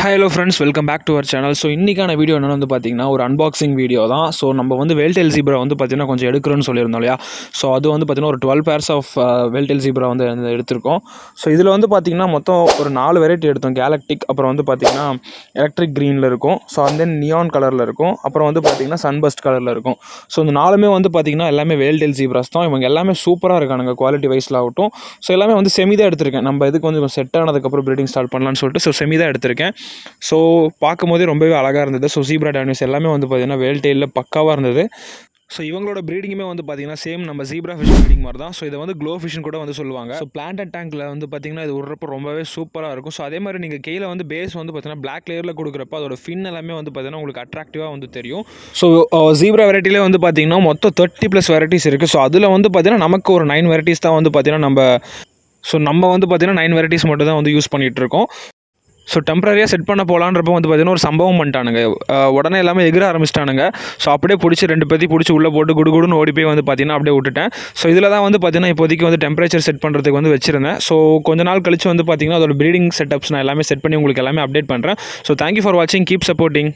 Hello friends, welcome back to our channel. So இன்றைக்கான video என்னென்னு வந்து பார்த்திங்கன்னா ஒரு அன்பாக்சிங் வீடியோ தான். ஸோ நம்ம வந்து வேல்டெயில் ஜீப்ரா வந்து பார்த்திங்கன்னா கொஞ்சம் எடுக்கிறோன்னு சொல்லியிருந்தோம் இல்லையா. ஸோ அது வந்து பார்த்திங்கன்னா ஒரு 12 பேர்ஸ் ஆஃப் வேல்டெயில் ஜீப்ரா வந்து எடுத்திருக்கோம். ஸோ இதில் வந்து பார்த்திங்கன்னா மொத்தம் ஒரு 4 வெரைட்டி எடுத்தோம். கேலக்டிக், அப்புறம் வந்து பார்த்திங்கன்னா எலக்ட்ரிக் க்ரீனில் இருக்கும். ஸோ அண்ட் தென் நியான் கலரில் இருக்கும். அப்புறம் வந்து பார்த்திங்கன்னா சன்பஸ்ட் கலரில் இருக்கும். ஸோ இந்த 4மே வந்து பார்த்திங்கன்னா எல்லாமே வேல்டெயில் ஜீப்ராஸ் தான். இவங்க எல்லாமே சூப்பராக இருக்கானுங்க குவாலிட்டி வைஸில் ஆகட்டும். ஸோ எல்லாமே வந்து செமி தான் எடுத்திருக்கேன். நம்ம இதுக்கு வந்து செட் ஆனதுக்கப்புறம் ப்ரீடிங் ஸ்டார்ட் பண்ணலான்னு சொல்லிட்டு ஸோ செமி தான் எடுத்திருக்கேன். ஸோ பார்க்கும்போதே ரொம்பவே அழகாக இருந்தது. ஸோ ஜீப்ரா டானிஸ் எல்லாமே வந்து பார்த்திங்கன்னா வேல்டெயிலில் பக்காவாக இருந்தது. ஸோ இவங்களோட ப்ரீடிங்குமே வந்து பார்த்திங்கன்னா சேம் நம்ம ஜீப்ரா ஃபிஷ் ப்ரீடிங் மாதிரி தான். ஸோ இதை வந்து க்ளோ ஃபிஷ்னு கூட வந்து சொல்லுவாங்க. ஸோ பிளான்ட் டேங்க்கில் வந்து பார்த்திங்கன்னா இது விடுறப்ப ரொம்பவே சூப்பராக இருக்கும். ஸோ அதே மாதிரி நீங்கள் கையில் வந்து பேஸ் வந்து பார்த்திங்கன்னா பிளாக் லேயரில் கொடுக்குறப்ப அதோட ஃபின் எல்லாமே வந்து பார்த்திங்கன்னா உங்களுக்கு அட்ராக்டிவாக வந்து தெரியும். ஸோ ஜீப்ரா வெரைட்டிலே வந்து பார்த்திங்கன்னா மொத்தம் 30+ வெரைட்டிஸ் இருக்குது. ஸோ அதில் வந்து பார்த்திங்கன்னா நமக்கு ஒரு 9 வெரைட்டிஸ் தான் வந்து பார்த்திங்கன்னா நம்ம வந்து பார்த்திங்கன்னா 9 வெரைட்டிஸ் மட்டும் தான் வந்து யூஸ் பண்ணிகிட்ருக்கோம். ஸோ டெம்பரரியாக செட் பண்ண போகலான்றப்போ வந்து பார்த்திங்கன்னா ஒரு சம்பவம் பண்ணிட்டானுங்க. உடனே எல்லாமே எகிர ஆரம்பிச்சிட்டானுங்க. ஸோ அப்படியே பிடிச்சி 2 பேத்தி பிடிச்சி உள்ளே போட்டு குடுன்னு ஓடி போய் வந்து பார்த்திங்கன்னா அப்படியே விட்டுட்டேன். ஸோ இதில் தான் வந்து பார்த்திங்கன்னா இப்போதைக்கு வந்து டெம்பரேச்சர் செட் பண்ணுறதுக்கு வந்து வச்சிருந்தேன். ஸோ கொஞ்ச நாள் கழிச்சு வந்து பார்த்திங்கன்னா அதோட ப்ரீடிங் செட்டப்ஸ் நான் எல்லாமே செட் பண்ணி உங்களுக்கு எல்லாமே அப்டேட் பண்ணுறேன். ஸோ தேங்க்யூ ஃபார் வாட்சிங், கீப் சப்போர்ட்டிங்.